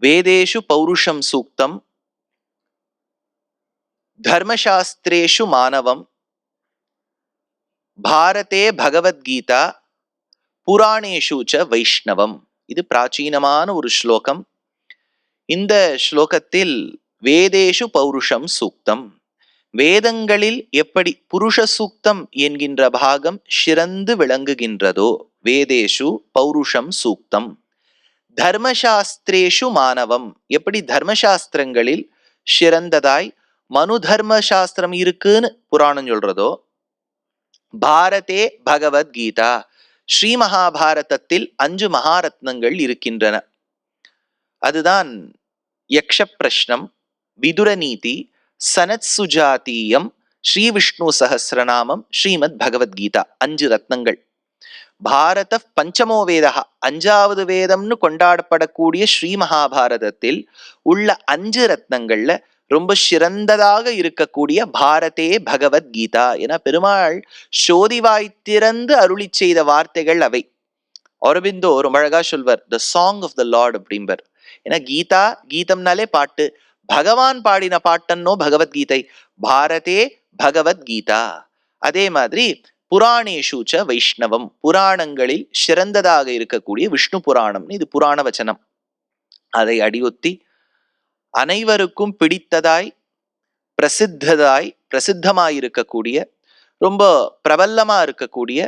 வேதேஷு பௌருஷம் சூக்தம், தர்மசாஸ்திரேஷு மானவம், பாரதே பகவத்கீதா, புராணேஷு ச வைஷ்ணவம். இது பிராச்சீனமான ஒரு ஸ்லோகம். இந்த ஸ்லோகத்தில் வேதேஷு பௌருஷம் சூக்தம், வேதங்களில் எப்படி புருஷ சூக்தம் என்கின்ற பாகம் சிறந்து விளங்குகின்றதோ, வேதேஷு பௌருஷம் சூக்தம், தர்மசாஸ்திரேஷு மானவம், எப்படி தர்மசாஸ்திரங்களில் சிறந்ததாய் மனு தர்ம சாஸ்திரம் இருக்குன்னு புராணம் சொல்றதோ, பாரதே பகவத்கீதா, ஸ்ரீ மகாபாரதத்தில் 5 மகாரத்னங்கள் இருக்கின்றன. அதுதான் யக்ஷ பிரஷ்னம், விதுர நீதி, சனத் சுஜாதீயம், ஸ்ரீ விஷ்ணு சஹஸ்ரநாமம், ஸ்ரீமத் பகவத்கீதா. 5 ரத்னங்கள். பாரத பஞ்சமோ வேதா, 5வது வேதம்னு கொண்டாடப்படக்கூடிய ஸ்ரீ மகாபாரதத்தில் உள்ள 5 ரத்னங்கள்ல ரொம்ப சிறந்ததாக இருக்கக்கூடிய பாரதே பகவத்கீதா என பெருமாள் சோதிவாய் திறந்து அருளி செய்த வார்த்தைகள் அவை. அரவிந்தோ ரொம்ப அழகா சொல்வர், the song of the lord அப்படிம்பர். ஏன்னா கீதா, கீதம்னாலே பாட்டு, பகவான் பாடின பாட்டன்னோ பகவத்கீதை, பாரதே பகவத்கீதா. அதே மாதிரி புராணேஷு ச வைஷ்ணவம், புராணங்களில் சிறந்ததாக இருக்கக்கூடிய விஷ்ணு புராணம், இது புராண வச்சனம். அதை அடியொத்தி அனைவருக்கும் பிடித்ததாய் பிரசித்தமாயிருக்கக்கூடிய, ரொம்ப பிரபல்லமா இருக்கக்கூடிய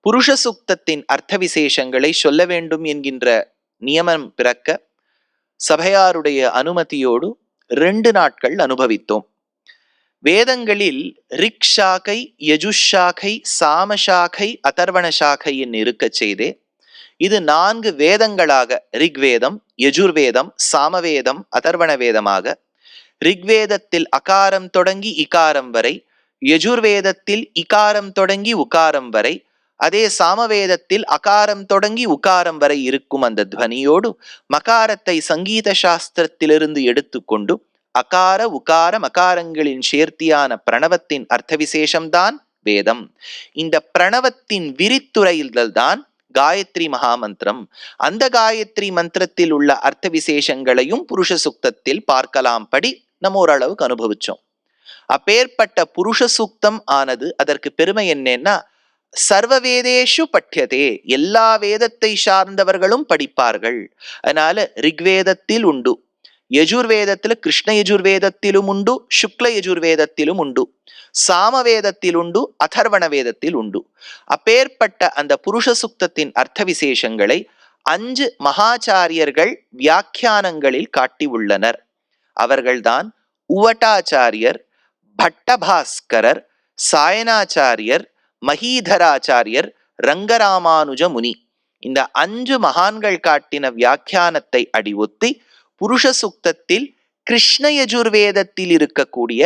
புருஷ சுக்தத்தின் அர்த்த விசேஷங்களை சொல்ல வேண்டும் என்கின்ற நியமம் பிறக்க சபையாருடைய அனுமதியோடு 2 நாட்கள் அனுபவித்தோம். வேதங்களில் ரிக் சாகை, யஜுஷாகை, சாமசாகை, அதர்வண சாகை என்று இருக்க செய்தே இது 4 வேதங்களாக, ரிக்வேதம், யஜுர்வேதம், சாமவேதம், அதர்வண வேதமாக, ரிக்வேதத்தில் அகாரம் தொடங்கி இகாரம் வரை, யஜுர்வேதத்தில் இகாரம் தொடங்கி உகாரம் வரை, அதே சாமவேதத்தில் அகாரம் தொடங்கி உகாரம் வரை இருக்கும் அந்த துவனியோடு மகாரத்தை சங்கீத சாஸ்திரத்திலிருந்து எடுத்துக்கொண்டு அகார உகார மகாரங்களின் சேர்த்தியான பிரணவத்தின் அர்த்த விசேஷம்தான் வேதம். இந்த பிரணவத்தின் விரித்துரையில்தான் காயத்ரி மகாமந்திரம். அந்த காயத்ரி மந்திரத்தில் உள்ள அர்த்த விசேஷங்களையும் புருஷ சுக்தத்தில் பார்க்கலாம் படி நம்ம ஓரளவுக்கு அனுபவிச்சோம். அப்பேற்பட்ட புருஷ சூக்தம் ஆனது அதற்கு பெருமை என்னன்னா, சர்வ வேதேஷு பட்யதே, எல்லா வேதத்தை சார்ந்தவர்களும் படிப்பார்கள். அதனால ரிக்வேதத்தில் உண்டு, யஜுர்வேதத்தில் கிருஷ்ண யஜுர்வேதத்திலும் உண்டு, சுக்ல யஜுர்வேதத்திலும் உண்டு, சாமவேதத்தில் உண்டு, அதர்வண வேதத்தில் உண்டு. அப்பேற்பட்ட அந்த புருஷ சுக்தத்தின் அர்த்த விசேஷங்களை 5 மகாச்சாரியர்கள் வியாக்கியானங்களில் காட்டி உள்ளனர். அவர்கள்தான் உவட்டாச்சாரியர், பட்டபாஸ்கரர், சாயனாச்சாரியர், மகீதராச்சாரியர், ரங்கராமானுஜ முனி. இந்த 5 மகான்கள் காட்டின வியாக்கியானத்தை அடிவொத்தி புருஷ சுக்தத்தில் கிருஷ்ண யஜுர்வேதத்தில் இருக்கக்கூடிய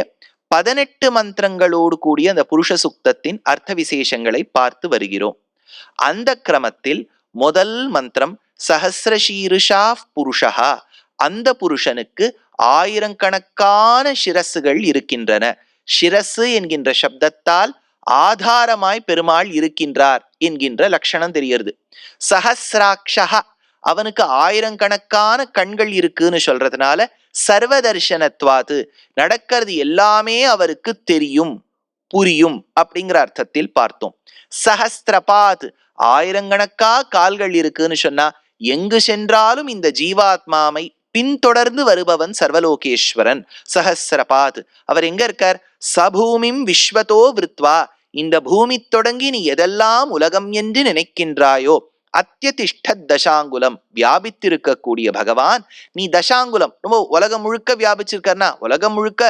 18 மந்திரங்களோடு கூடிய அந்த புருஷ சுக்தத்தின் அர்த்த விசேஷங்களை பார்த்து வருகிறோம். அந்த கிரமத்தில் முதல் மந்திரம் சஹஸ்ரசீருஷா புருஷா, அந்த புருஷனுக்கு 1000கணக்கான சிரசுகள் இருக்கின்றன. சிரசு என்கின்ற சப்தத்தால் ஆதாரமாய் பெருமாள் இருக்கின்றார் என்கின்ற லட்சணம் தெரிகிறது. சஹஸ்ராக்ஷா, அவனுக்கு 1000கணக்கான கண்கள் இருக்குன்னு சொல்றதுனால சர்வதர்ஷனத்வாது, நடக்கிறது எல்லாமே அவருக்கு தெரியும், புரியும் அப்படிங்கிற அர்த்தத்தில் பார்த்தோம். சஹஸ்ரபாத், 1000கணக்கா கால்கள் இருக்குன்னு சொன்னா எங்கு சென்றாலும் இந்த ஜீவாத்மாவை பின்தொடர்ந்து வருபவன் சர்வலோகேஸ்வரன். சஹஸ்ரபாத், அவர் எங்க இருக்கார்? சபூமிம் விஸ்வதோ விருத்வா, இந்த பூமி தொடங்கி நீ எதெல்லாம் உலகம் என்று நினைக்கின்றாயோ அத்தியதிஷ்ட தசாங்குலம், வியாபித்திருக்கக்கூடிய பகவான் நீ தசாங்குலம், ரொம்ப உலகம் முழுக்க வியாபிச்சிருக்கா, உலகம் முழுக்க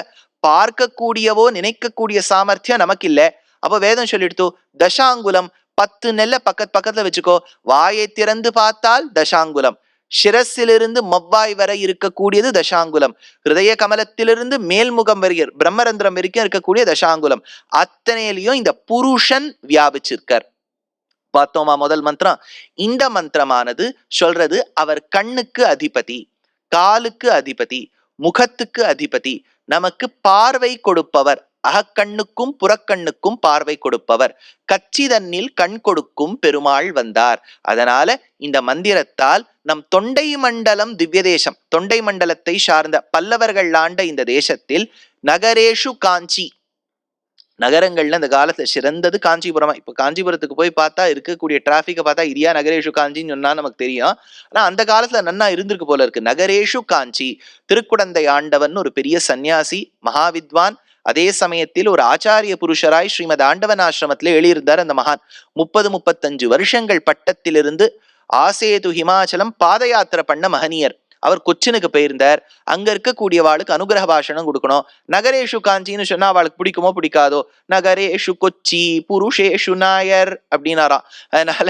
பார்க்கக்கூடியவோ நினைக்கக்கூடிய சாமர்த்தியம் நமக்கு இல்ல. அப்போ வேதம் சொல்லிடுத்தோ தசாங்குலம், 10 நெல்ல பக்கத்துல வச்சுக்கோ, வாயை திறந்து பார்த்தால் தசாங்குலம், சிரசிலிருந்து மவ்வாய் வரை இருக்கக்கூடியது தசாங்குலம், ஹிருதய கமலத்திலிருந்து மேல்முகம் வரைய பிரம்மரந்திரம் வரைக்கும் இருக்கக்கூடிய தசாங்குலம், அத்தனையிலையும் இந்த புருஷன் வியாபிச்சிருக்கார். பார்த்தோமா முதல் மந்திரம்? இந்த மந்திரமானது சொல்றது அவர் கண்ணுக்கு அதிபதி, காலுக்கு அதிபதி, முகத்துக்கு அதிபதி, நமக்கு பார்வை கொடுப்பவர், அகக்கண்ணுக்கும் புறக்கண்ணுக்கும் பார்வை கொடுப்பவர், கச்சிதன்னில் கண் கொடுக்கும் பெருமாள் வந்தார். அதனால இந்த மந்திரத்தால் நம் தொண்டை மண்டலம் திவ்ய தேசம், தொண்டை மண்டலத்தை சார்ந்த பல்லவர்கள் ஆண்ட இந்த தேசத்தில் நகரேஷு காஞ்சி, நகரங்கள்ல அந்த காலத்துல சிறந்தது காஞ்சிபுரமா. இப்ப காஞ்சிபுரத்துக்கு போய் பார்த்தா இருக்கக்கூடிய டிராபிக்கை பார்த்தா இரியா நகரேஷு காஞ்சின்னு சொன்னா நமக்கு தெரியும். ஆனா அந்த காலத்துல நன்னா இருந்திருக்கு போல இருக்கு. நகரேஷு காஞ்சி, திருக்குடந்தை ஆண்டவன் ஒரு பெரிய சன்னியாசி, மகாவித்வான், அதே சமயத்தில் ஒரு ஆச்சாரிய புருஷராய் ஸ்ரீமத் ஆண்டவன் ஆசிரமத்திலே எழுதியிருந்தார் அந்த மகான். 30-35 வருஷங்கள் பட்டத்திலிருந்து ஆசேது ஹிமாச்சலம் பாத யாத்திரை பண்ண மகனியர். அவர் கொச்சினுக்கு போயிருந்தார். அங்க இருக்கக்கூடியவாளுக்கு அனுகிரக பாஷணம் கொடுக்கணும். நகரேஷு காஞ்சின்னு சொன்னா அவளுக்கு பிடிக்குமோ பிடிக்காதோ, நகரேஷு கொச்சி புருஷேஷு நாயர் அப்படின்னாராம். அதனால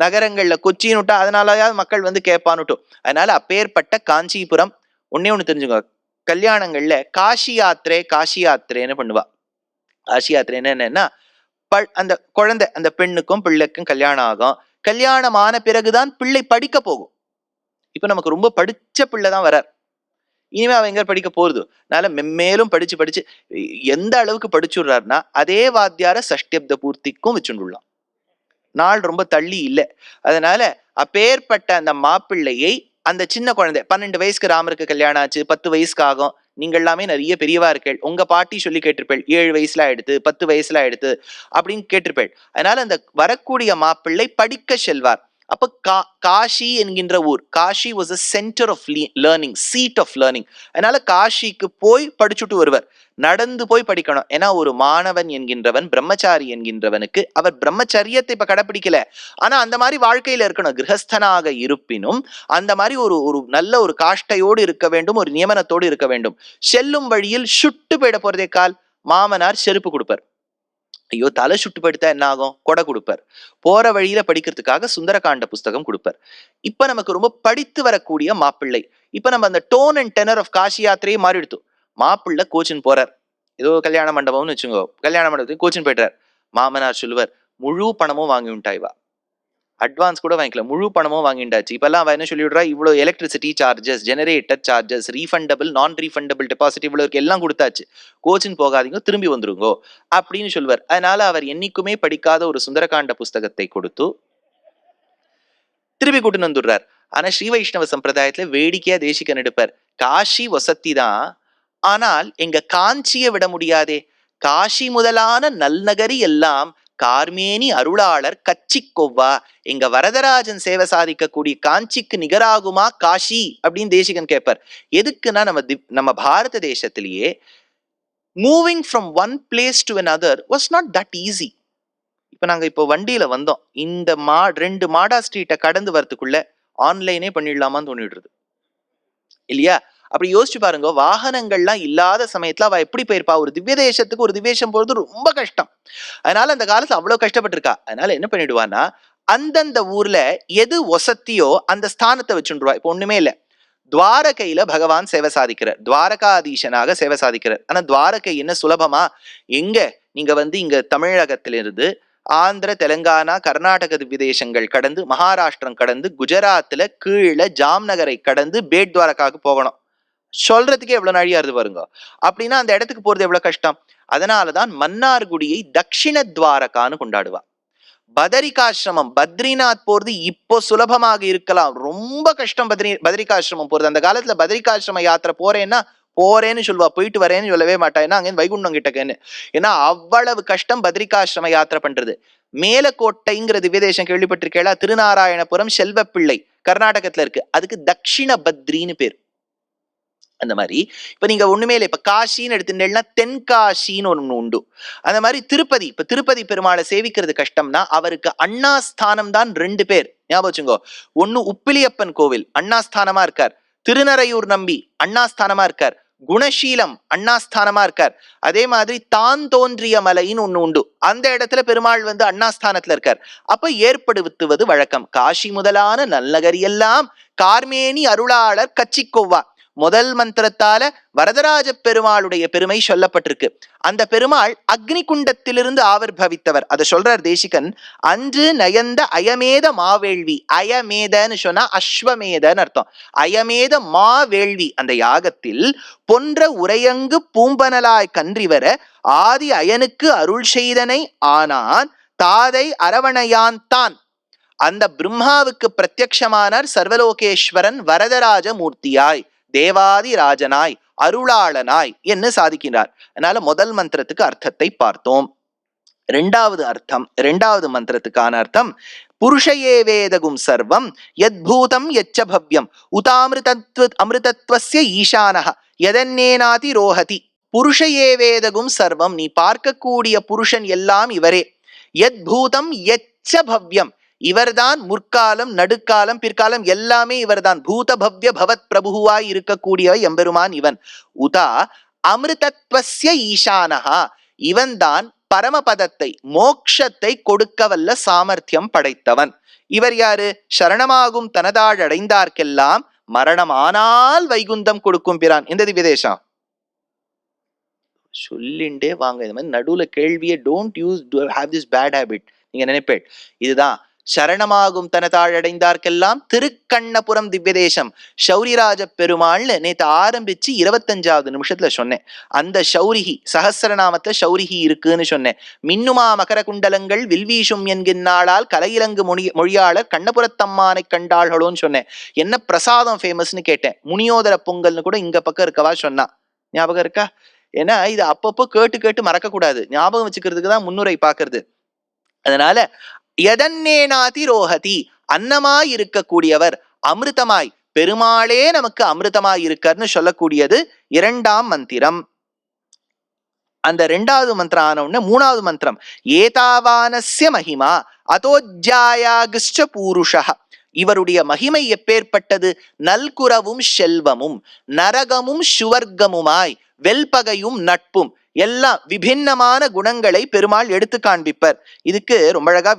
நகரங்கள்ல கொச்சின்னு விட்டா அதனாலயாவது மக்கள் வந்து கேட்பான்னுட்டும். அதனால அப்பேற்பட்ட காஞ்சிபுரம். ஒன்னே ஒண்ணு தெரிஞ்சுக்கோ, கல்யாணங்கள்ல காஷி யாத்திரை காஷி யாத்திரைன்னு பண்ணுவா. காஷி யாத்திரைன்னு என்னன்னா, அந்த குழந்தை, அந்த பெண்ணுக்கும் பிள்ளைக்கும் கல்யாணம் ஆகும். கல்யாணமான பிறகுதான் பிள்ளை படிக்க போகும். இப்ப நமக்கு ரொம்ப படிச்ச பிள்ளைதான் வரார், இனிமே அவன் எங்க படிக்க போறது. அதனால மென்மேலும் படிச்சு படிச்சு எந்த அளவுக்கு படிச்சுடுறாருன்னா, அதே வாத்தியார சஷ்டியப்த பூர்த்திக்கும் வச்சுடலாம். நாள் ரொம்ப தள்ளி இல்லை. அதனால அப்பேற்பட்ட அந்த மாப்பிள்ளையை அந்த சின்ன குழந்தை 12 வயசுக்கு ராமருக்கு கல்யாணம் ஆச்சு, 10 வயசுக்கு ஆகும். நீங்க எல்லாமே நிறைய பெரியவா இருக்கேள், உங்க பாட்டி சொல்லி கேட்டிருப்பேள், 7 வயசுல ஆயிடுத்து, 10 வயசுல ஆயிடுத்து அப்படின்னு கேட்டிருப்பேள். அதனால அந்த வரக்கூடிய மாப்பிள்ளை படிக்க செல்வார். அப்ப காஷி என்கின்ற ஊர், Kashi was a center of learning, seat of learning. அதனால காஷிக்கு போய் படிச்சுட்டு வருவர். நடந்து போய் படிக்கணும். ஏன்னா ஒரு மாணவன் என்கின்றவன், பிரம்மச்சாரி என்கின்றவனுக்கு அவர் பிரம்மச்சரியத்தை இப்ப கடைபிடிக்கல, ஆனா அந்த மாதிரி வாழ்க்கையில இருக்கணும். கிரகஸ்தனாக இருப்பினும் அந்த மாதிரி ஒரு நல்ல ஒரு காஷ்டையோடு இருக்க வேண்டும், ஒரு நியமனத்தோடு இருக்க வேண்டும். செல்லும் வழியில் சுட்டு போயிட போறதே கால், மாமனார் செருப்பு கொடுப்பார். ஐயோ தலை சுட்டு படுத்தா என்ன ஆகும், கொடை கொடுப்பார். போற வழியில படிக்கிறதுக்காக சுந்தரகாண்ட புஸ்தகம் கொடுப்பார். இப்ப நமக்கு ரொம்ப படித்து வரக்கூடிய மாப்பிள்ளை. இப்ப நம்ம அந்த tone and tenor of Kashi யாத்திரையே மாறி எடுத்து, மாப்பிள்ளை கோச்சின் போறார். ஏதோ கல்யாண மண்டபம்னு வச்சுக்கோ, கல்யாண மண்டபத்துக்கு கோச்சின் போயிட்டார். மாமனார் சொல்லுவார், முழு பணமும் வாங்கி விட்டாய்வா, அட்வான்ஸ் கூட வாங்கிக்கல, முழு பணமும் வாங்கிண்டாச்சு. இப்பெல்லாம் அவ என்ன சொல்லி விடுறா, இவ்வளவு electricity charges, generator charges, refundable நான் ரீஃபண்டபிள் டெபாசிட் இவ்வளவு எல்லாம் கொடுத்தாச்சு, கோச்சின் போகாதீங்க, திரும்பி வந்துருங்கோ அப்படின்னு சொல்லுவார். அதனால அவர் என்னைக்குமே படிக்காத ஒரு சுந்தரகாண்ட புஸ்தகத்தை கொடுத்து திருப்பி கூட்டு வந்துடுறார். ஆனா ஸ்ரீ வைஷ்ணவ சம்பிரதாயத்துல வேடிக்கையா தேசிகன் எடுப்பார், காஷி வசத்தி தான், ஆனால் எங்க காஞ்சியை விட முடியாதே, காஷி முதலான நல்நகரி எல்லாம் கார்மேனி அருளாளர் கச்சி கொவ்வா, எங்க வரதராஜன் சேவை சாதிக்கக்கூடிய காஞ்சிக்கு நிகராகுமா காஷி அப்படின்னு தேசிகன் கேட்பார். எதுக்குன்னா நம்ம பாரத தேசத்திலேயே moving from one place to another was not that easy. இப்ப நாங்க இப்போ வண்டியில வந்தோம், இந்த 2 மாடா ஸ்ட்ரீட்டை கடந்து வரதுக்குள்ள ஆன்லைனே பண்ணிடலாமான்னு தோணிடுறது இல்லையா? அப்படி யோசிச்சு பாருங்க, வாகனங்கள்லாம் இல்லாத சமயத்துல அவ எப்படி போயிருப்பா? ஒரு திவ்ய தேசத்துக்கு ஒரு திவ்யேஷம் போறது ரொம்ப கஷ்டம். அதனால அந்த காலத்துல அவ்வளவு கஷ்டப்பட்டிருக்கா. அதனால என்ன பண்ணிடுவான்னா, அந்தந்த ஊர்ல எது வசத்தியோ அந்த ஸ்தானத்தை வச்சுருவா. இப்ப ஒண்ணுமே இல்லை, துவாரகையில பகவான் சேவை சாதிக்கிறார், துவாரகாதீசனாக சேவை சாதிக்கிறார். ஆனா துவாரகை என்ன சுலபமா? எங்க நீங்க இங்க தமிழகத்திலிருந்து ஆந்திர, தெலுங்கானா, கர்நாடக விதேசங்கள் கடந்து, மகாராஷ்டிரம் கடந்து, குஜராத்ல கீழே ஜாம்நகரை கடந்து பேட் துவாரகாவுக்கு போகணும். சொல்றதுக்கே எவ்வளவு நாழியா இருந்து பாருங்க. அப்படின்னா அந்த இடத்துக்கு போறது எவ்வளவு கஷ்டம். அதனாலதான் மன்னார்குடியை தட்சிண துவாரகான்னு கொண்டாடுவா. பதரிகாசிரமம், பத்ரிநாத் போறது இப்போ சுலபமாக இருக்கலாம், ரொம்ப கஷ்டம் பதரிகாசிரமம் போறது. அந்த காலத்துல பதரிகாசிரம யாத்திரை போறேன்னு சொல்லுவா, போயிட்டு வரேன்னு சொல்லவே மாட்டா. ஏன்னா அங்க வைகுண்டம் கிட்டக்கன்னு. ஏன்னா அவ்வளவு கஷ்டம் பத்ரிகாசிரம யாத்திரை பண்றது. மேலக்கோட்டைங்கிற திவ்யதேசம் கேள்விப்பட்டிருக்கேளா? திருநாராயணபுரம் செல்வப்பிள்ளை கர்நாடகத்துல இருக்கு, அதுக்கு தட்சிண பத்ரின்னு பேர். அந்த மாதிரி இப்ப நீங்க ஒண்ணுமே இல்லை, இப்ப காசின்னு எடுத்துட்டேன்னா தென்காசின்னு ஒண்ணு உண்டு. அந்த மாதிரி திருப்பதி, இப்ப திருப்பதி பெருமாளை சேவிக்கிறது கஷ்டம்னா அவருக்கு அண்ணாஸ்தானம் தான் 2 பேர் ஞாபகம் வச்சுங்கோ. ஒண்ணு உப்பிலியப்பன் கோவில் அண்ணாஸ்தானமா இருக்கார், திருநறையூர் நம்பி அண்ணாஸ்தானமா இருக்கார், குணசீலம் அண்ணாஸ்தானமா இருக்கார். அதே மாதிரி தான் தோன்றிய மலைன்னு ஒண்ணு உண்டு, அந்த இடத்துல பெருமாள் அண்ணாஸ்தானத்துல இருக்கார். அப்ப ஏற்படுத்துவது வழக்கம். காஷி முதலான நல்லகரி எல்லாம் கார்மேனி அருளாளர் கச்சி கொவ்வா, முதல் மந்திரத்தால வரதராஜ பெருமாளுடைய பெருமை சொல்லப்பட்டிருக்கு. அந்த பெருமாள் அக்னி குண்டத்திலிருந்து ஆவிர்பவித்தவர். அதை சொல்றார் தேசிகன். அன்று நயந்த அயமேத மாவேள்வி. அயமேதன்னு சொன்னா அஸ்வமேதன்னு அர்த்தம். அயமேத மாவேள்வி அந்த யாகத்தில் பொன்ற உரையங்கு பூம்பனலாய் கன்றிவர ஆதி அயனுக்கு அருள் செய்தனை ஆனான் தாதை அரவணையான் தான். அந்த பிரம்மாவுக்கு பிரத்யக்ஷமானார் சர்வலோகேஸ்வரன் வரதராஜ மூர்த்தியாய், தேவாதி ராஜனாய், அருளாளனாய் என்று சாதிக்கிறார். அதனால முதல் மந்திரத்துக்கு அர்த்தத்தை பார்த்தோம். இரண்டாவது மந்திரத்துக்கான அர்த்தம் புருஷயே வேதகும் சர்வம் யத்பூதம் யச்ச பவ்யம் அமிர்தத்வஸ்ய ஈசானஹ யதன்னேனாதி ரோஹதி. புருஷயே வேதகும் சர்வம், நீ பார்க்கக்கூடிய புருஷன் எல்லாம் இவரே. யத்பூதம் யச்ச பவ்யம், இவர்தான் முற்காலம் நடுக்காலம் பிற்காலம் எல்லாமே இவர்தான். பூத பவ்ய பவத் பிரபுவாய் இருக்கக்கூடிய எம்பெருமான் இவன். உதா அமிர்தத்வஸ்ய ஈசானஹா, இவன்தான் பரமபதத்தை மோக்ஷத்தை கொடுக்க வல்ல சாமர்த்தியம் படைத்தவன். இவர் யாரு? சரணமாகும் தனதாழ் அடைந்தார்க்கெல்லாம் மரணமானால் வைகுந்தம் கொடுக்கும் பிரான். இந்த திவ்யதேசம் சொல்லிண்டே வாங்க. இந்த மாதிரி நடுவுல கேள்வியை don't use, have this bad habit. நீங்க நினைப்பேன் இதுதான் சரணமாகும் தனதாழ் அடைந்தார்க்கெல்லாம் திருக்கண்ணபுரம் திவ்யதேசம் சௌரிராஜ பெருமாள்னு நேற்று ஆரம்பிச்சு 25வது நிமிஷத்துல சொன்னேன். அந்த சௌரிகி சஹஸ்ரநாமத்துல சௌரிகி இருக்குன்னு சொன்னேன். மின்னுமா மகர குண்டலங்கள் வில்வீஷும் என்கின்றாளால் கலையிலங்கு மொழியாளர் கண்ணபுரத்தம்மானை கண்டாள்களோன்னு சொன்னேன். என்ன பிரசாதம் ஃபேமஸ்ன்னு கேட்டேன். முனியோதர பொங்கல்னு கூட இங்க பக்கம் இருக்கவா சொன்னா. ஞாபகம் இருக்கா? ஏன்னா இது அப்பப்போ கேட்டு கேட்டு மறக்க கூடாது, ஞாபகம் வச்சுக்கிறதுக்கு தான் முன்னுரை பார்க்கறது. அதனால யதன்னேனாதி ரோஹதி, அன்னமாய் இருக்கக்கூடியவர், அமிர்தமாய் பெருமாளே நமக்கு அமிர்தமாய் இருக்கார்னு சொல்லக்கூடியது இரண்டாம் மந்திரம். அந்த இரண்டாவது மந்திரம் ஆன உடனே மூணாவது மந்திரம் ஏதாவானஸ்ய மகிமா அதோஜ்யாயாகிஷ்ட பூருஷः, இவருடைய மகிமை எப்பேற்பட்டது? நல்குரவும் செல்வமும் நரகமும் சுவர்க்கமுமாய் வெல்பகையும் நட்பும் எல்லாம் விபின்னமான குணங்களை பெருமாள் எடுத்து காண்பிப்பர். இதுக்கு ரொம்ப அழகா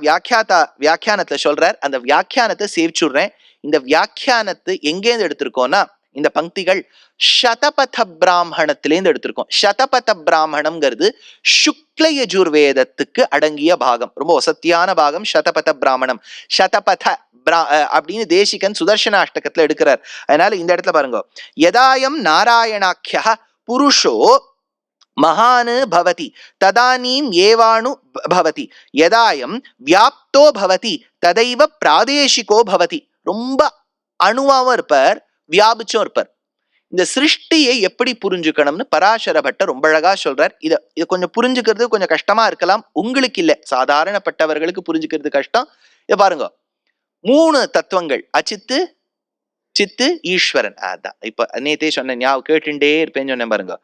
வியாக்கியானத்துல சொல்றார். அந்த வியாக்கியானத்தை சேவிச்சுடுறேன். இந்த வியாக்கியானத்தை எங்கேருந்து எடுத்திருக்கோம்னா, இந்த பங்கிகள் சதபத பிராமணத்திலேருந்து எடுத்திருக்கோம். சதபத பிராமணம்ங்கிறது சுக்ல யஜுர்வேதத்துக்கு அடங்கிய பாகம், ரொம்ப வசத்தியான பாகம் சதபத பிராமணம். சதபத அப்படின்னு தேசிகன் சுதர்சனாஷ்டகத்துல எடுக்கிறார். அதனால இந்த இடத்துல பாருங்க, யதாயம் நாராயணாக்கிய புருஷோ மகானு பவதி ததானீம் ஏவாணு பவதி யதாயம் வியாப்தோ பவதி ததைவ பிராதேசிகோ பவதி. ரொம்ப அணுவாவும் இருப்பார், வியாபிச்சும் இருப்பார். இந்த சிருஷ்டியை எப்படி புரிஞ்சுக்கணும்னு பராசர பட்டர் ரொம்ப அழகா சொல்றார். இதை கொஞ்சம் புரிஞ்சுக்கிறது கொஞ்சம் கஷ்டமா இருக்கலாம், உங்களுக்கு இல்லை, சாதாரணப்பட்டவர்களுக்கு புரிஞ்சுக்கிறது கஷ்டம். இதை பாருங்க, 3 தத்துவங்கள் அச்சித்து சித்து ஈஸ்வரன். அதான் இப்ப நேத்தே சொன்ன, ஞாபகம் கேட்டுட்டே இருப்பேன்னு சொன்னேன் பாருங்க.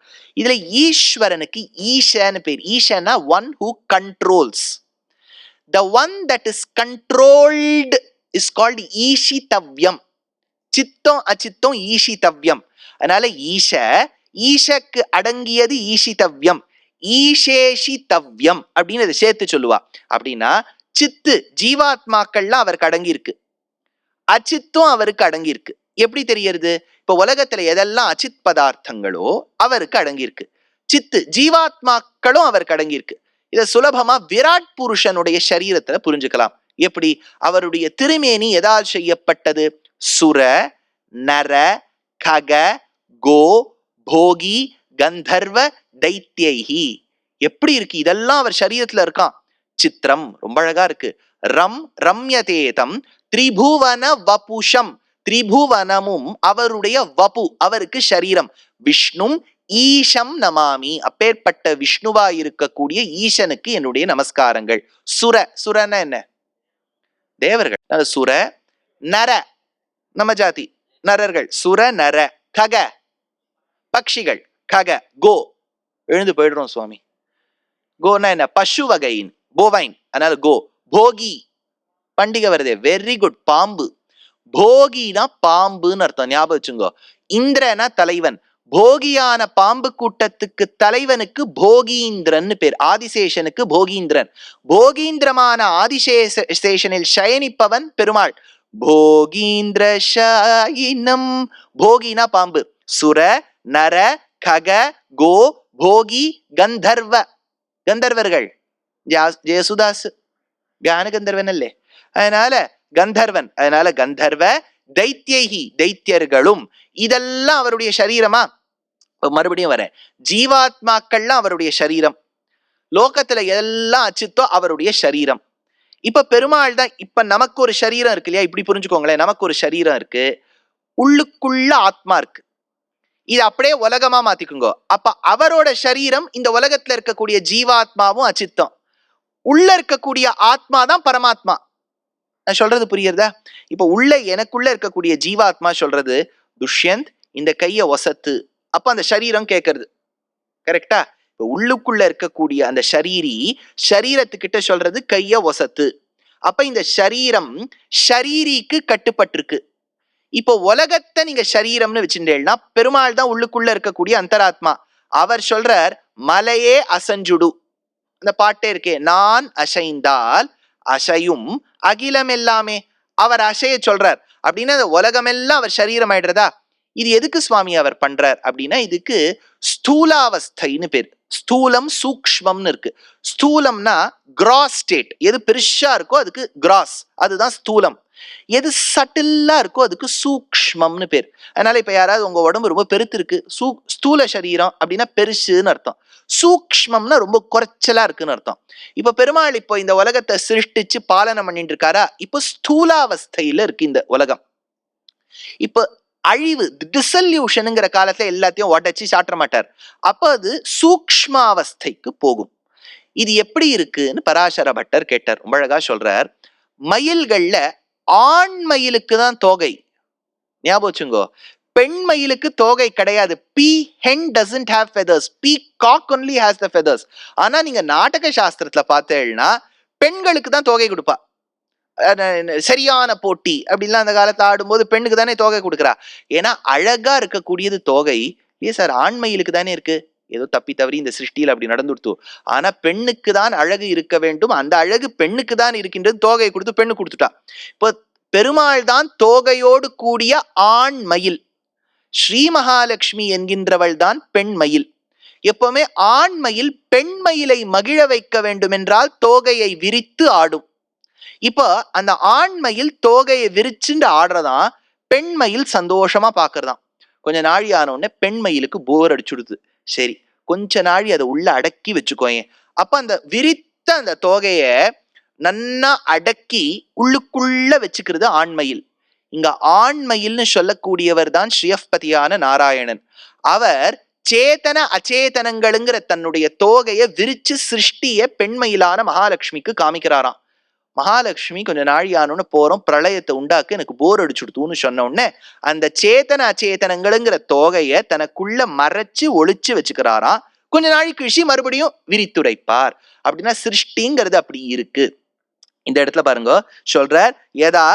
இதுல ஈஸ்வரனுக்கு ஈஷன்னு பேர். ஈஷன்னா one who controls. The one that is controlled is called ஈஷிதவ்யம். சித்தம் அச்சித்தம் ஈஷிதவ்யம். அதனால ஈஷக்கு அடங்கியது ஈஷிதவ்யம், ஈஷேஷிதவ்யம் அப்படின்னு அதை சேர்த்து சொல்லுவா. அப்படின்னா சித்து ஜீவாத்மாக்கள்லாம் அவருக்கு அடங்கி இருக்கு, அச்சித்தும் அவருக்கு அடங்கி இருக்கு. எப்படி தெரியறது? இப்ப உலகத்துல எதெல்லாம் அச்சித் பதார்த்தங்களோ அவருக்கு அடங்கியிருக்கு, சித்து ஜீவாத்மாக்களும் அவருக்கு அடங்கியிருக்கு. இதை சுலபமா விராட் புருஷனுடைய சரீரத்துல புரிஞ்சுக்கலாம். எப்படி? அவருடைய திருமேனி எதால் செய்யப்பட்டது? சுர நர கக கோ போகி கந்தர்வ தைத்யைஹி. எப்படி இருக்கு? இதெல்லாம் அவர் சரீரத்துல இருக்கான். சித்திரம் ரொம்ப அழகா இருக்கு. ரம்யதேதம் திரிபுவன வபுஷம், திரிபுவனமும் அவருடைய வபு, அவருக்கு சரீரம். விஷ்ணும் ஈஷம் நமாமி, அப்பேற்பட்ட விஷ்ணுவா இருக்கக்கூடிய ஈசனுக்கு என்னுடைய நமஸ்காரங்கள். சுரன என்ன? தேவர்கள். சுர நர நம்ம ஜாதி நரர்கள், சுர நர. கக பக்ஷிகள், கக கோ எழுந்து போயிடுறோம் சுவாமி. கோனா என்ன? பசு வகையின், போவைன், அதனால கோ. போகி பண்டிகை வருதே, வெரி குட். பாம்பு, போகினா பாம்புன்னு அர்த்தம், ஞாபகம் வச்சுங்கோ. இந்திரனா தலைவன், போகியான பாம்பு கூட்டத்துக்கு தலைவனுக்கு போகீந்திரன் பேர், ஆதிசேஷனுக்கு போகீந்திரன். போகீந்திரமான ஆதிசேஷனில் சயனிப்பவன் பெருமாள். போகீந்திர ஷாயினம், போகினா பாம்பு. சுர நர கக கோ போகி கந்தர்வ. கந்தர்வர்கள் ஜெயசுதாஸ் கான கந்தர்வன் அல்லே, அதனால கந்தர்வன். அதனால கந்தர்வ தைத்தியகி தைத்தியர்களும். இதெல்லாம் அவருடைய சரீரமா? மறுபடியும் வர ஜீவாத்மாக்கள்லாம் அவருடைய சரீரம். லோகத்துல எல்லாம் அச்சுத்தோ அவருடைய சரீரம். இப்ப பெருமாள் தான். இப்ப நமக்கு ஒரு சரீரம் இருக்கு இல்லையா? இப்படி புரிஞ்சுக்கோங்களேன். நமக்கு ஒரு சரீரம் இருக்கு, உள்ளுக்குள்ள ஆத்மா இருக்கு. இது அப்படியே உலகமா மாத்திக்குங்க. அப்ப அவரோட சரீரம் இந்த உலகத்துல இருக்கக்கூடிய ஜீவாத்மாவும் அச்சித்தம். உள்ள இருக்கக்கூடிய ஆத்மா தான் பரமாத்மா. நான் சொல்றது புரியுறதா? இப்ப உள்ள எனக்குள்ள இருக்கக்கூடிய ஜீவாத்மா சொல்றது துஷ்யந்த் இந்த கைய ஒசத்து. அப்ப அந்த சரீரம் கேட்கறது கரெக்டா? இப்ப உள்ளுக்குள்ள இருக்கக்கூடிய அந்த சரீரத்துக்கிட்ட சொல்றது கைய ஒசத்து. அப்ப இந்த சரீரம் ஷரீரிக்கு கட்டுப்பட்டிருக்கு. இப்போ உலகத்தை நீங்க சரீரம்னு வச்சுட்டேன்னா பெருமாள் தான் உள்ளுக்குள்ள இருக்கக்கூடிய அந்தராத்மா. அவர் சொல்றார் மலையே அசஞ்சுடு. அந்த பாட்டே இருக்கே, நான் அசைந்தால் அசையும் அகிலம் எல்லாமே. அவர் அசைய சொல்றார் அப்படின்னா அந்த உலகமெல்லாம் அவர் சரீரம் ஆயிடுறதா? இது எதுக்கு சுவாமி அவர் பண்றார் அப்படின்னா இதுக்கு ஸ்தூலாவஸ்தைன்னு பேர். ஸ்தூலம் சூக்ஷ்மம்னு இருக்கு. ஸ்தூலம்னா கிராஸ் ஸ்டேட், எது பெருசா இருக்கோ அதுக்கு கிராஸ், அதுதான் ஸ்தூலம். எது சட்டில்லா இருக்கோ அதுக்கு சூக்ஷ்மம்னு பேர். அதனால இப்ப யாராவது உங்க உடம்பு ரொம்ப பெருத்து இருக்கு, ஸ்தூல சரீரம் அப்படின்னா பெருசுன்னு அர்த்தம். சூக்ஷ்மம்னா ரொம்ப குறைச்சலா இருக்குன்னு அர்த்தம். இப்ப பெருமாள் இப்போ இந்த உலகத்தை சிருஷ்டிச்சு பாலனை பண்ணிட்டு இருக்காரா? இப்போ ஸ்தூலாவஸ்தையில இருக்கு இந்த உலகம். இப்ப அழிவு டிசல்யூஷனுங்கிற காலத்துல எல்லாத்தையும் உடைச்சு சாற்ற மாட்டார். அப்ப அது சூக்ஷ்மாவஸ்தைக்கு போகும். இது எப்படி இருக்குன்னு பராசர பட்டர் கேட்டார். ரொம்ப அழகா சொல்றார். மயில்கள்ல ஆண் மயிலுக்கு தான் தோகை, ஞாபகம் வச்சுங்கோ. பெண் மயிலுக்கு தோகை கிடையாது. பீ hen doesn't have feathers. Peacock only has the feathers. ஆனா நீங்க நாடக சாஸ்திரத்துல பார்த்தேன்னா பெண்களுக்கு தான் தோகை கொடுப்பா. சரியான போட்டி அப்படின்லாம் அந்த காலத்துல ஆடும்போது பெண்ணுக்கு தானே தோகை கொடுக்குறா. ஏன்னா அழகா இருக்கக்கூடியது தோகை. ஏ சார் ஆண்மயிலுக்கு தானே இருக்கு, ஏதோ தப்பி தவறி இந்த சிருஷ்டியில் அப்படி நடந்துடுத்து. ஆனா பெண்ணுக்கு தான் அழகு இருக்க வேண்டும், அந்த அழகு பெண்ணுக்கு தான் இருக்கின்றது. தோகை கொடுத்து பெண்ணு கொடுத்துட்டா. இப்போ பெருமாள் தான் தோகையோடு கூடிய ஆண் மயில். ஸ்ரீ மகாலட்சுமி என்கின்றவள் தான் பெண் மயில். எப்பவுமே ஆண் மயில் பெண் மயிலை மகிழ வைக்க வேண்டும் என்றால் தோகையை விரித்து ஆடும். இப்போ அந்த ஆண் மயில் தோகையை விரிச்சுட்டு ஆடுறதான், பெண் மயில் சந்தோஷமா பாக்குறதான். கொஞ்ச நாழி ஆன உடனே பெண் மயிலுக்கு போர் அடிச்சுடுது. சரி கொஞ்ச நாழி அதை உள்ள அடக்கி வச்சுக்கோங்க. அப்ப அந்த விரித்த அந்த தோகைய நன்னா அடக்கி உள்ளுக்குள்ள வச்சுக்கிறது ஆண்மயில். இங்க ஆண்மயில்னு சொல்லக்கூடியவர் தான் ஸ்ரீயப்பதியான நாராயணன். அவர் சேத்தன அச்சேதனங்களுங்கிற தன்னுடைய தோகையை விரிச்சு சிருஷ்டிய பெண்மயிலான மகாலட்சுமிக்கு காமிக்கிறாராம். மகாலட்சுமி கொஞ்ச நாழியானு போறோம், பிரளயத்தை உண்டாக்கு எனக்கு போர் அடிச்சுடுத்துன்னு சொன்ன உடனே அந்த சேத்தன அச்சேதனங்களுங்கிற தோகைய தனக்குள்ள மறைச்சு ஒளிச்சு வச்சுக்கிறாராம். கொஞ்ச நாள் கழிச்சு மறுபடியும் விரித்துரைப்பார். அப்படின்னா சிருஷ்டிங்கிறது அப்படி இருக்கு. இந்த இடத்துல பாருங்க சொல்றார், யதா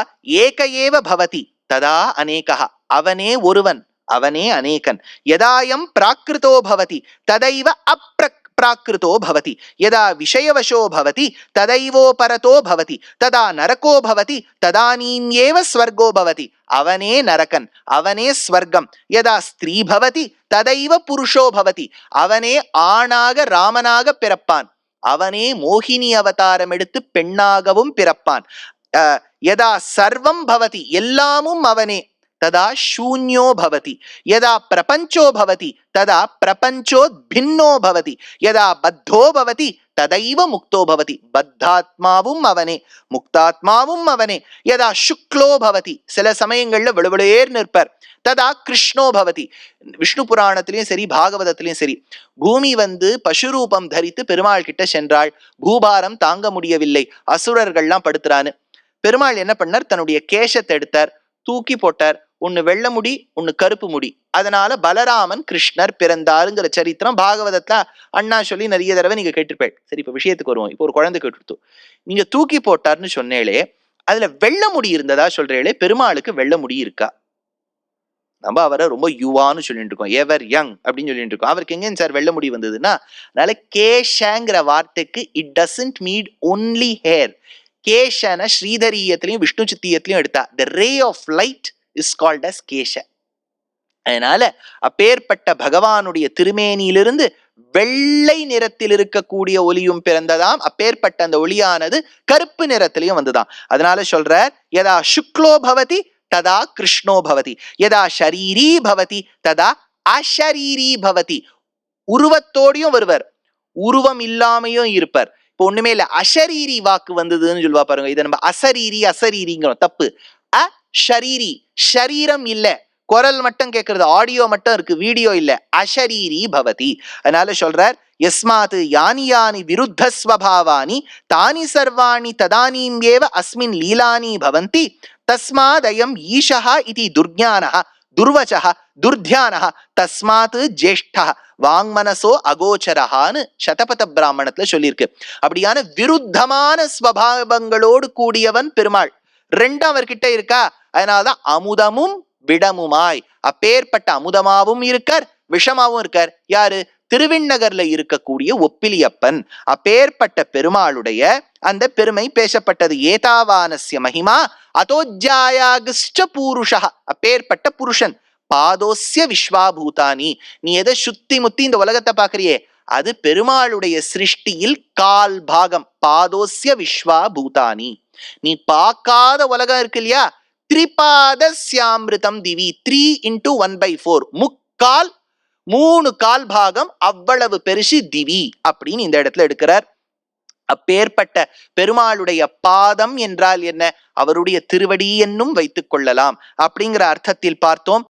ஏக ஏவ பவதி ததா அநேகா. அவனே ஒருவன், அவனே அநேகன். யதாயம் பிராகிருதோ பவதி ததைவ அப்ராகிருதோ பவதி. யதா விஷயவசோ பவதி ததைவோ பரதோ பவதி. ததா நரகோ பவதி ததானீம்யேவ ஸ்வர்கோ பவதி. அவனே நரகன், அவனே ஸ்வர்க்கம். யதா ஸ்திரீ பவதி ததைவ புருஷோ பவதி. அவனே ஆணாக ராமனாக பிறப்பான். அவனே மோகினி அவதாரம் எடுத்து பெண்ணாகவும் பிறப்பான். யதா சர்வம் பவதி எல்லாமும் அவனே ததா சூன்யோ பவதி. யதா பிரபஞ்சோ பவதி ததா பிரபஞ்சோ பின்னோ பவதி. யதா பத்தோ பவதி ததைவ முக்தோ பவதி. பத்தாத்மாவும் அவனே, முக்தாத்மாவும் அவனே. யதா சுக்லோ பவதி, சில சமயங்கள்ல விழுவிளேர் நிற்பர். ததா கிருஷ்ணோ பவதி. விஷ்ணு புராணத்திலையும் சரி பாகவதத்திலையும் சரி, பூமி பசுரூபம் தரித்து பெருமாள் கிட்ட சென்றாள். பூபாரம் தாங்க முடியவில்லை, அசுரர்கள்லாம் படுத்துறான்னு. பெருமாள் என்ன பண்ணார், தன்னுடைய கேசத்தை எடுத்தார், தூக்கி போட்டார். ஒன்னு வெள்ளை முடி, ஒன்னு கருப்பு முடி. அதனால பலராமன் கிருஷ்ணர் பிறந்தாருங்கிற சரித்திரம் பாகவதத்துல அண்ணா சொல்லி நிறைய தடவை நீங்க கேட்டிருப்பேன். சரி இப்ப விஷயத்துக்கு வருவோம். இப்போ ஒரு குழந்தை கேட்டுருத்தோம், நீங்க தூக்கி போட்டார்னு சொன்னேளே, அதுல வெள்ளை முடி இருந்ததா சொல்றேளே, பெருமாளுக்கு வெள்ளை முடி இருக்கா? நம்ம அவரை ரொம்ப யுவான்னு சொல்லிட்டு இருக்கோம், எவர் யங் அப்படின்னு சொல்லிட்டு இருக்கோம். அவருக்கு எங்க சார் வெள்ள முடி வந்ததுன்னா, அதனால கேஷங்கிற வார்த்தைக்கு it doesn't mean only hair. கேஷன ஸ்ரீதரியத்திலையும் விஷ்ணு சித்தியத்திலையும் எடுத்தா the ray of light is called as கேஷ. அதனால அப்பேற்பட்ட பகவானுடைய திருமேனியிலிருந்து வெள்ளை நிறத்தில் இருக்கக்கூடிய ஒளியும் பிறந்ததாம். அப்பேற்பட்ட அந்த ஒளியானது கருப்பு நிறத்திலையும் வந்துதான். அதனால சொல்றார், யதா சுக்லோ பவதி ததா கிருஷ்ணோ பவதி, யதா ஷரீரீ பவதி ததா அஷரீரீ பவதி. உருவத்தோடையும் வருவர், உருவம் இல்லாமையும் இருப்பார். இப்போ ஒண்ணுமே இல்ல, அஷரீரி வாக்கு வந்ததுன்னு சொல்லுவா பாருங்க. இதை நம்ம அசரீரி அசரீரிங்கிறோம், தப்பு. அஷரீரி, ஷரீரம் இல்ல, குரல் மட்டும் கேட்கறது, ஆடியோ மட்டும் இருக்கு, வீடியோ இல்ல. அஷரீரி பவதி. அதனால சொல்றார், யஸ்மாத் யானி யானி விருத்த ஸ்வபாவானி தானி சர்வாணி ததானீம் ஏவ அஸ்மின் லீலானி பவந்தி தஸ்மாதயம் ஈஷஹ இதி துர்ஞானஹ துர்வச்சஹ துர்த்தியானஹ தஸ்மாத் ஜேஷ்டஹ வாங்மனசோ அகோச்சரஹான்னு சதபத பிராமணத்துல சொல்லியிருக்கு. அப்படியான விருத்தமான ஸ்வபாவங்களோடு கூடியவன் பெருமாள். ரெண்டும் அவர்கிட்ட இருக்கா. அதனாலதான் அமுதமும் விடமுமாய், அப்பேற்பட்ட அமுதமாவும் இருக்கார், விஷமாவும் இருக்கார். யாரு? திருவிண்ணகர்ல இருக்கக்கூடிய ஒப்பிலியப்பன். அப்பேற்பட்ட பெருமாளுடைய அந்த பெருமை பேசப்பட்டது. ஏதாவானஸ்ய மகிமா அதோஜ்யாயாகிஷ்ட பூருஷா, அப்பேற்பட்ட புருஷன். பாதோஸ்ய விஸ்வாபூதானி, நீ எதை சுத்தி முத்தி இந்த உலகத்தை பாக்குறியே, அது பெருமாளுடைய சிருஷ்டியில் கால் பாகம். பாதோஸ்ய விஸ்வாபூதானி, நீ பார்க்காத உலகம் இருக்கு இல்லையா, திரிபாதஸ்யாமிருதம் திவி, 3 × 1/4, முக்கால் 3 கால் பாகம், அவ்வளவு பெருசு திவி அப்படின்னு இந்த இடத்துல எடுக்கிறார். அப்பேற்பட்ட பெருமாளுடைய பாதம் என்றால் என்ன? அவருடைய திருவடி என்னும் வைத்துக் கொள்ளலாம் அப்படிங்கிற அர்த்தத்தில் பார்த்தோம்.